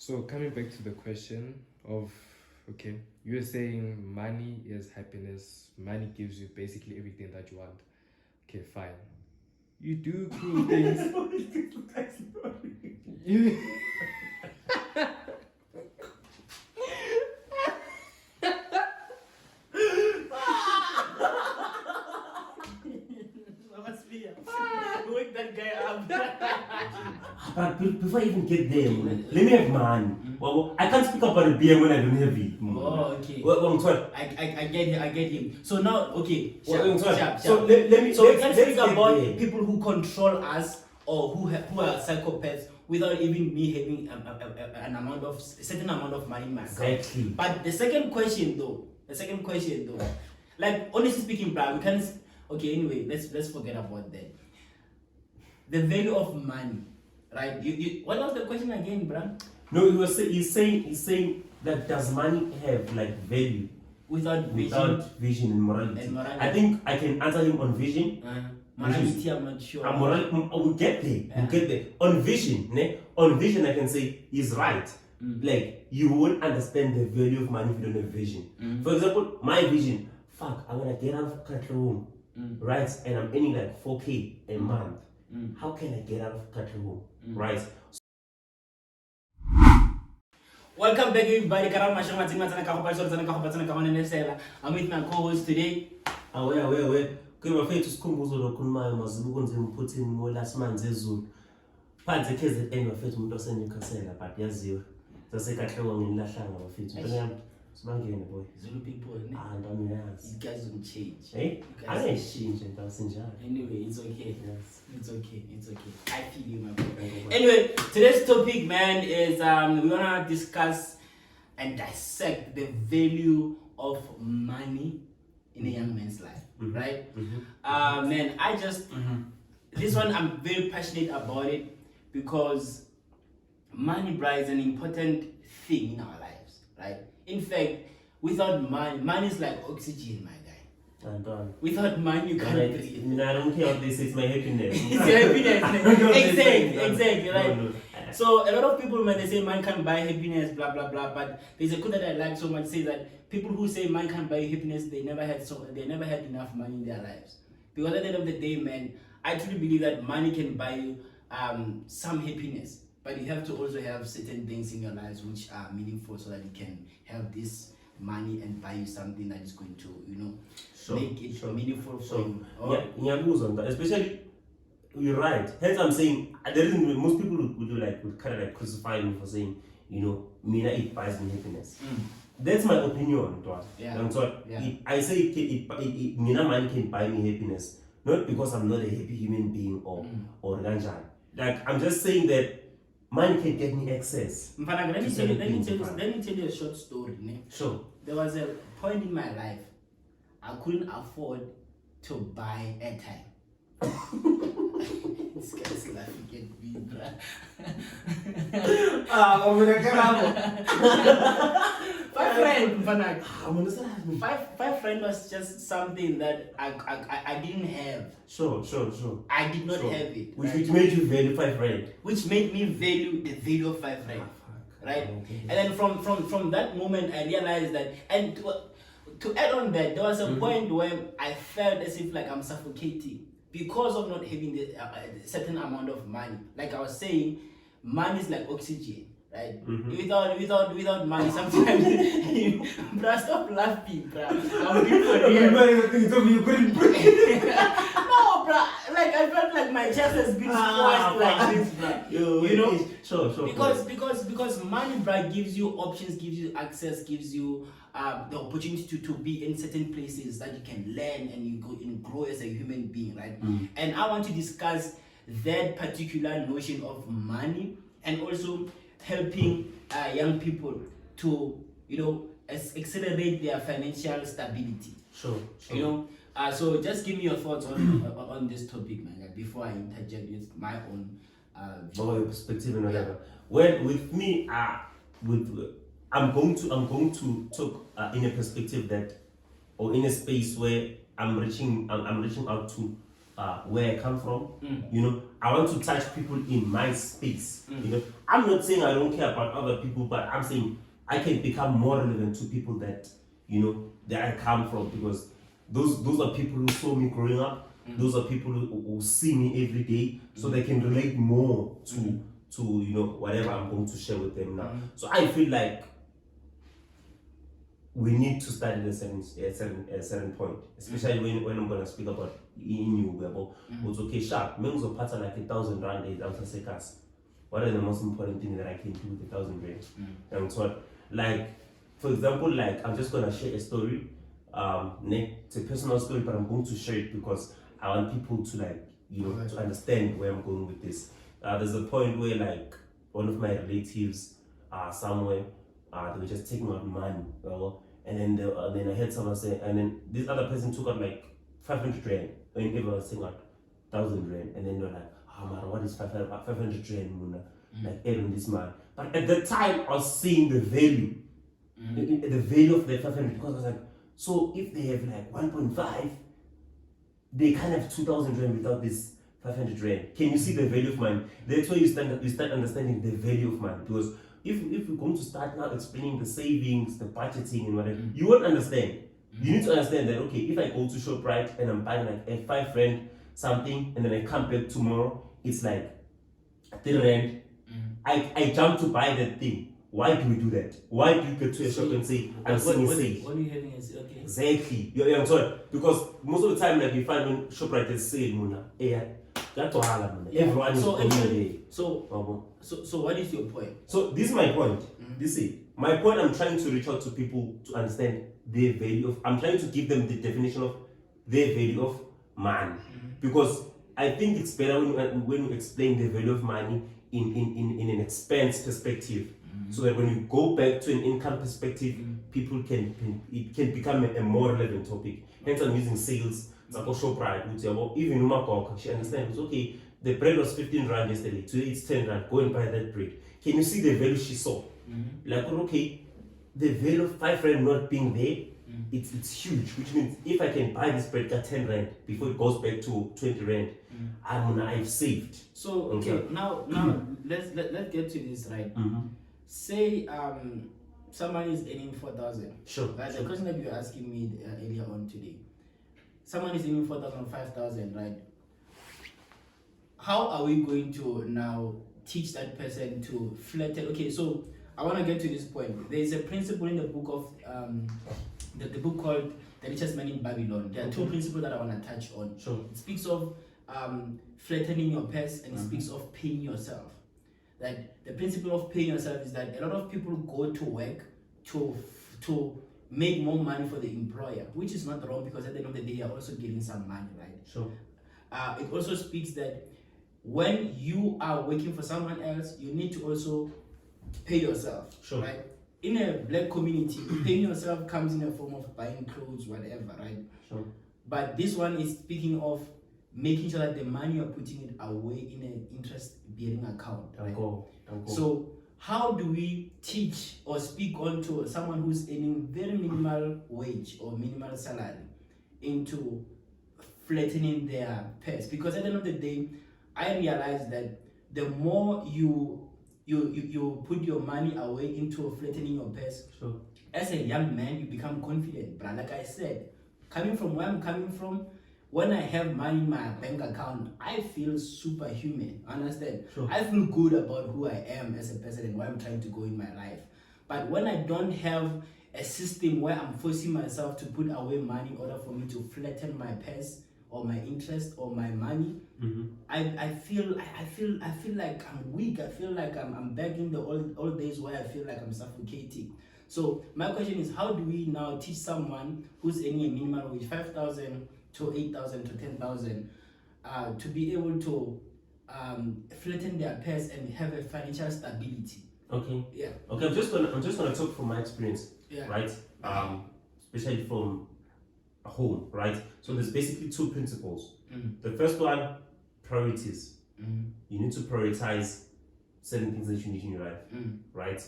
So coming back to the question of, okay, you're saying money is happiness. Money gives you basically everything that you want. Okay, fine. You do cool things. You, Wake that guy up. But before I even get there, let me have money. Well, I can't speak about a beer when I don't have it. Oh, okay. Well, sorry. I get him. So now, okay. Well, sorry. Sharp. So let me. So we let's can get speak about there. people who control us or who are psychopaths without even me having a certain amount of money in my account. Exactly. But the second question though, like honestly speaking, bro, we can. Okay, anyway, let's forget about that. The value of money, right? You what was the question again, bro? No, he's saying that does money have like value Without vision and morality? I think I can answer him on vision. Morality, I'm not sure. We'll get there. We'll get there. On vision, on vision, I can say he's right. Like you won't understand the value of money if you don't have vision. For example, my vision. Fuck, I'm gonna get out of Katlehong, right? And I'm earning like 4K a month. How can I get out of Katlehong, right? Welcome back, everybody. I'm with my co-host today. Aware. Kwebafethu sikhumbuzo lokhulumayo mazibu konze ngiphuthini mo last month ezulu. Phansi KZN bafethu umuntu oseNewcastle but yaziwa. Sasekahloko nginilahlanga bafethu. Into yami sibangene boy. Zulu people, Ndami yazi. you guys don't change. Hey, ayishintshe ntasinjalo. Anyway, it's okay. Yes. It's okay. I feel you, my bro. Anyway, today's topic, man, is we wanna discuss and dissect the value of money in a young man's life, right? Man, I just this one I'm very passionate about it because money, bro, is an important thing in our lives, right? In fact, without money is like oxygen, my guy. I'm done. Without money, you can't breathe. I don't care what this is, my happiness. It's your happiness. Exactly, right? No. So a lot of people, when they say man can buy happiness, blah blah blah, but there's a quote that I like so much, say that people who say man can buy happiness, they never had enough money in their lives. Because at the end of the day, man, I truly believe that money can buy you some happiness, but you have to also have certain things in your lives which are meaningful so that you can have this money and buy you something that is going to, make it meaningful for you. Yeah, especially you're right. Hence I'm saying the reason most people would kind of like crucify me for saying, Mina it buys me happiness. That's my opinion, Dwat. Yeah. I'm sorry. Yeah. I say Mina money can buy me happiness, not because I'm not a happy human being or ganjan. Like I'm just saying that money can get me access. Let me tell you a short story. Sure. There was a point in my life I couldn't afford to buy airtime. This guy's laughing at me, bruh. Five friend was just something that I didn't have. Sure. I did not have it. Which made you value 5 rand. Which made me value the value of 5 rand. Right? Okay. And then from that moment I realized that, and to add on that, there was a point where I felt as if like I'm suffocating because of not having the certain amount of money. Like I was saying, money is like oxygen, right? Without money, sometimes bruh, stop laughing, bruh. I'm good for you. You couldn't breathe. No, bruh. Like I felt like my chest has been squashed like this, bruh. Sure. Because money, bruh, gives you options, gives you access, gives you the opportunity to be in certain places that you can learn and you go and grow as a human being, right? And I want to discuss that particular notion of money and also helping young people to, accelerate their financial stability. Sure. So just give me your thoughts on this topic, man. Like before I interject with my own Your perspective and whatever. Well, with me, I'm going to talk in a perspective that, or in a space where I'm reaching out to where I come from. You know, I want to touch people in my space. You know, I'm not saying I don't care about other people, but I'm saying I can become more relevant to people that, you know, that I come from, because those are people who saw me growing up. Those are people who see me every day, so they can relate more to you know, whatever I'm going to share with them now. So I feel like we need to start at a certain point, especially when I'm gonna speak about in you. It's okay, sharp. Men will pattern like 1,000 rand out of seconds. What are the most important thing that I can do with 1,000 rand? And so, like, for example, like I'm just gonna share a story. It's a personal story, but I'm going to share it because I want people to, like, you know, to understand where I'm going with this. There's a point where, like, one of my relatives somewhere, they were just taking out money, and then I heard someone say, and then this other person took out like 500 rand, when everyone was saying out 1,000 rand, and then they're like, oh man, what is 500 rand, Muna? Like, adding this man. But at the time, I was seeing the value, the value of the 500, because I was like, so if they have like 1.5, they can't have 2,000 rand without this 500 rand. Can you see the value of money? That's where you start understanding the value of money. Because if we're going to start now explaining the savings, the budgeting and whatever, you won't understand. You need to understand that, okay, if I go to ShopRite and I'm buying like a 5 rand something, and then I come back tomorrow, it's like 3 rand. I jump to buy that thing. Why do we do that? Why do you go to a shop and say, I'm seeing a sale? What are you having is okay. Exactly. I'm sorry. Because most of the time, like, you find when ShopRite is sale, everyone is coming there. So what is your point? So this is my point. This is my point. I'm trying to reach out to people to understand their value of. I'm trying to give them the definition of their value of money, because I think it's better when you explain the value of money in an expense perspective, so that when you go back to an income perspective, people it can become a more relevant topic. Hence, I'm using sales. Even Umakok, she understands, okay, the bread was 15 rand yesterday, today it's 10 rand, go and buy that bread. Can you see the value she saw? Like, okay, the value of 5 rand not being there, it's huge, which means if I can buy this bread at 10 rand before it goes back to 20 rand, I've saved. So, okay, now let's get to this, right? Say someone is earning 4,000. Sure. Right? The question that you were asking me earlier on today. Someone is earning 4,000, 5,000, right? How are we going to now teach that person to flatten? Okay, so I want to get to this point. There is a principle in the book of the book called The Richest Man in Babylon. There are two principles that I want to touch on. Sure. It speaks of flattening your purse, and it speaks of paying yourself. Like, the principle of paying yourself is that a lot of people go to work to make more money for the employer, which is not wrong, because at the end of the day, you're also getting some money, right? Sure. It also speaks that when you are working for someone else, you need to also pay yourself. Sure. Right? In a black community, paying yourself comes in a form of buying clothes, whatever, right? Sure. But this one is speaking of making sure that the money you're putting it away in an interest-bearing account. Right? So how do we teach or speak on to someone who's earning very minimal wage or minimal salary into flattening their purse? Because at the end of the day, I realize that the more you put your money away into flattening your purse, sure, as a young man, you become confident. But like I said, coming from where I'm coming from, when I have money in my bank account, I feel superhuman. Understand? Sure. I feel good about who I am as a person and where I'm trying to go in my life. But when I don't have a system where I'm forcing myself to put away money in order for me to flatten my purse or my interest or my money, I feel like I'm weak. I feel like I'm back in the old days where I feel like I'm suffocating. So my question is, how do we now teach someone who's earning a minimum wage, 5,000 to 8,000 to 10,000, to be able to flatten their purse and have a financial stability? Okay. Yeah. Okay. I'm just gonna talk from my experience. Yeah. Right. Especially from home. Right. So there's basically two principles. The first one, priorities. You need to prioritize certain things that you need in your life. Right.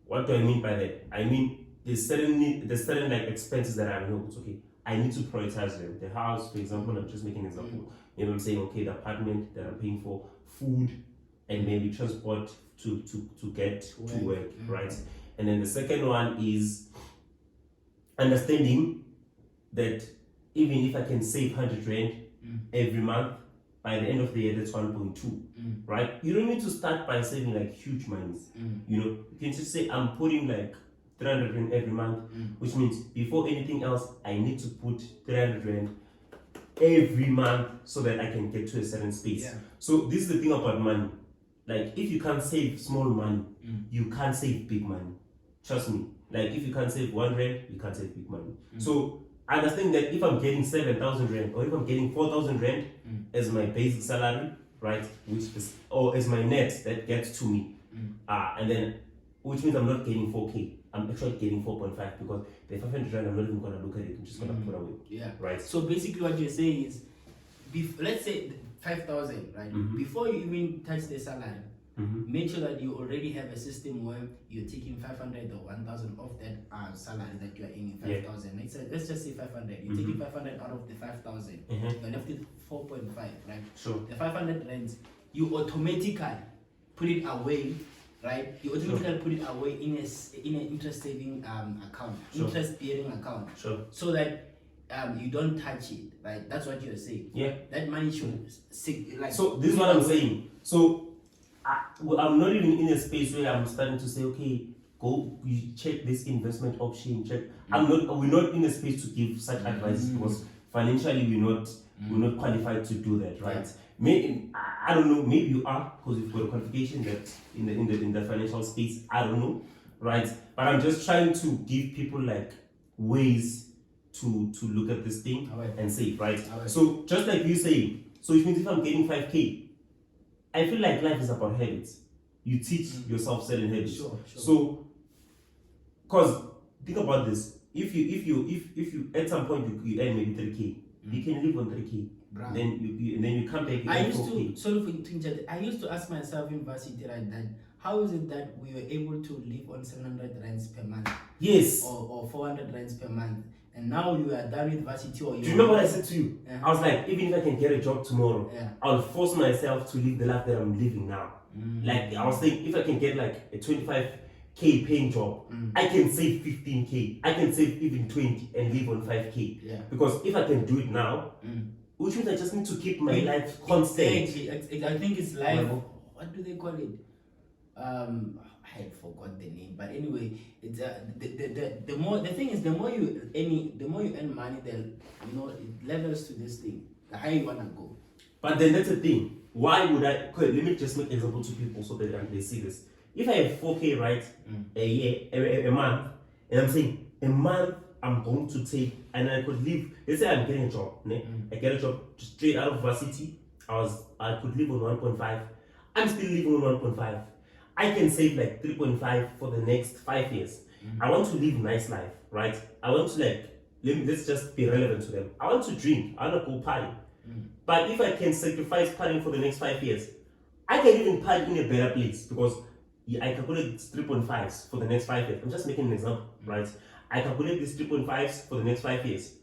What do I mean by that? I mean there's certain like expenses that I know. It's okay. I need to prioritize them. The house, for example, I'm just making an example. Maybe I'm saying, okay, the apartment that I'm paying for, food, and maybe transport to get to work, right? And then the second one is understanding that even if I can save 100 rand every month, by the end of the year, that's 1.2, right? You don't need to start by saving like huge monies. You know, you can just say, I'm putting like 300 rand every month, which means before anything else, I need to put 300 rand every month so that I can get to a certain space. Yeah. So this is the thing about money. Like, if you can't save small money, you can't save big money. Trust me. Like, if you can't save 1 rand, you can't save big money. So I understand that if I'm getting 7,000 rand or if I'm getting 4,000 rand as my basic salary, right, which is, or as my net that gets to me, and then, which means I'm not getting 4K. I'm actually getting 4.5 because the 500 rand, I'm not even gonna look at it. I'm just gonna put away. Yeah. Right. So basically, what you're saying is, let's say 5,000, right? Before you even touch the salary, make sure that you already have a system where you're taking 500 or 1,000 off that salary that you are in 5,000. Let's just say 500. You're taking 500 out of the 5,000. You're left with 4.5, right? Sure. The 500 rands, you automatically put it away, right? You automatically put it away in an interest saving account, interest bearing account, so that you don't touch it, right? That's what you're saying. Yeah. That money should like. So this is what I'm saying. So I'm not even in a space where I'm starting to say, okay, go you check this investment option, check. We're not in a space to give such advice because financially we're not qualified to do that, right? Yeah. Maybe, I don't know, maybe you are because you've got a qualification that in the financial space, I don't know, right? But I'm just trying to give people like ways to look at this thing and say, right? So just like you say, so which means if I'm getting 5K, I feel like life is about habits. You teach yourself certain habits. Sure. So, cause think about this. If you at some point you earn maybe 3K, you can live on 3K. Bruh. Then you come back. I used to, sorry for interrupting. I used to ask myself in varsity right then, how is it that we were able to live on 700 rands per month? Yes. Or 400 rands per month, and now you are done with varsity. Or do you remember what I said to you? Yeah. I was like, even if I can get a job tomorrow, Yeah. I'll force myself to live the life that I'm living now. Like I was saying, if I can get like a 25K paying job, I can save 15K. I can save even 20 and live on 5K. Yeah. Because if I can do it now, which means I just need to keep my life constant. Exactly. I think it's like, what do they call it? I forgot the name, but anyway, it's the more the thing is, the more you earn money, then it levels to this thing. The higher you wanna go. But then that's the thing. Why would I? Okay, let me just make an example to people so that they see this. If I have 4K, right, a year, a month, and I'm saying a month I'm going to take, and I could live. Let's say I'm getting a job, I get a job straight out of varsity. I could live on 1.5. I'm still living on 1.5. I can save like 3.5 for the next 5 years. I want to live a nice life, right? I want to let's just be relevant to them. I want to drink. I want to go party. But if I can sacrifice partying for the next 5 years, I can even party in a better place because I calculate 3.5s for the next 5 years. I'm just making an example, right? I calculate these 3.5s for the next 5 years.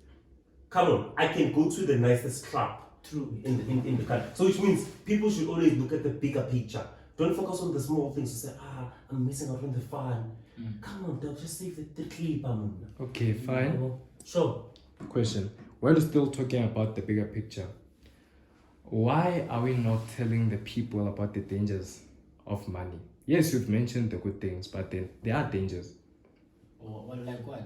Come on, I can go to the nicest club. True. In the country. So which means people should always look at the bigger picture. Don't focus on the small things to say, I'm missing out on the fun. Come on, they'll just save the clip. Okay, fine. Sure. Question. We're still talking about the bigger picture. Why are we not telling the people about the dangers of money? Yes, you've mentioned the good things, but then there are dangers. Or like what?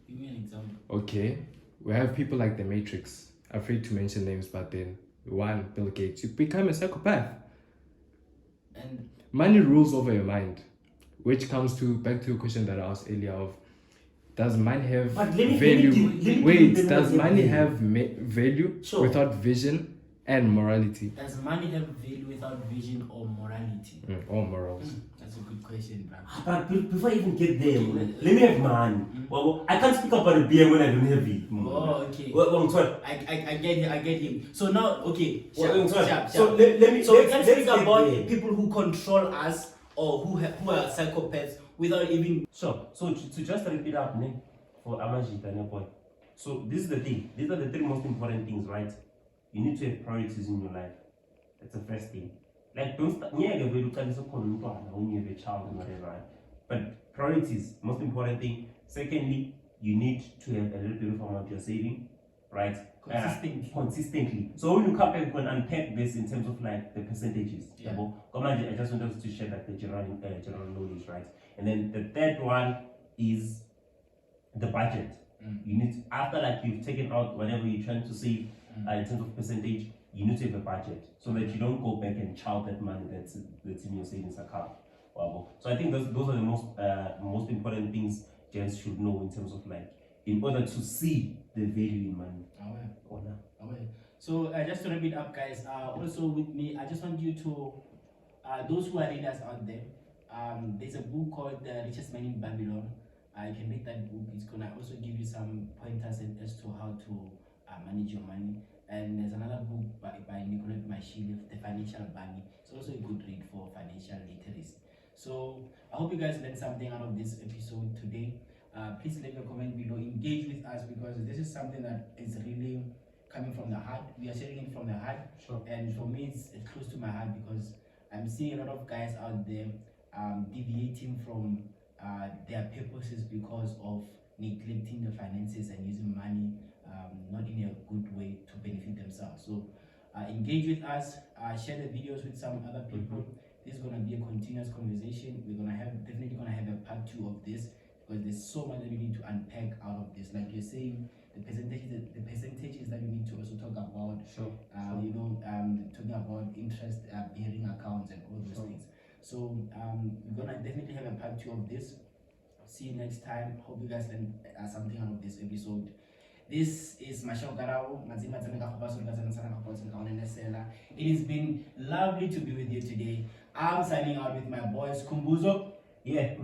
Give me an example. Okay, we have people like the Matrix. Afraid to mention names, but then one, Bill Gates. You become a psychopath. And Money rules over your mind, which comes back to a question that I asked earlier of, does money have value? Does money have value without vision and morality? does money have value without vision or morality? Or morals? That's a good question, bro. But before I even get there, let me have money. Well, I can't speak about a beer when I don't have it. Oh, okay. Well, I get him. So now, okay. So So let's speak get about there. people who control us or who are psychopaths without even. Sure. So to just repeat up, for Amajita, boy. So this is the thing. These are the three most important things, right? You need to have priorities in your life. That's the first thing. Like don't start when you have a child and whatever, right? But priorities, most important thing. Secondly, you need to have a little bit of amount you're saving, right? Consistently. So when you come back, we can unpack this in terms of like the percentages. Yeah. I just want us to share like the general knowledge, right? And then the third one is the budget. You need after like you've taken out whatever you're trying to save in terms of percentage, you need to have a budget so that you don't go back and chow that money that's in your savings account. Wow. So I think those are the most important things gents should know in terms of like in order to see the value in money. So just to wrap it up, guys. Also with me, I just want you to those who are readers out there. There's a book called The Richest Man in Babylon. You can read that book. It's gonna also give you some pointers as to how to manage your money. And there's another book by Nicolette Mashile, The Financial Bunny. It's also a good read for financial literacy. So I hope you guys learned something out of this episode today. Please leave a comment below. Engage with us because this is something that is really coming from the heart. We are sharing it from the heart. Sure. And for me, it's close to my heart because I'm seeing a lot of guys out there deviating from their purposes because of neglecting the finances and using money not in a good way to benefit themselves. So engage with us, share the videos with some other people. This is going to be a continuous conversation. We're definitely going to have a part 2 of this because there's so much that we need to unpack out of this. Like you're saying, the percentages that we need to also talk about. Sure. Talking about interest bearing accounts and all those things. So we're gonna definitely have a part 2 of this. See you next time. Hope you guys learned something out of this episode. This is Mashao Garao. It has been lovely to be with you today. I'm signing out with my boys Kumbuzo. Yeah,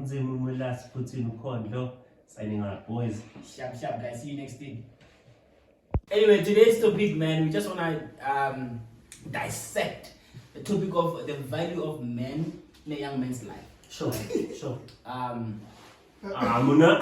signing out, boys. Sharp, guys. See you next week. Anyway, today's topic, man, we just wanna dissect the topic of the value of men in a young man's life. Sure. Um, Amuna.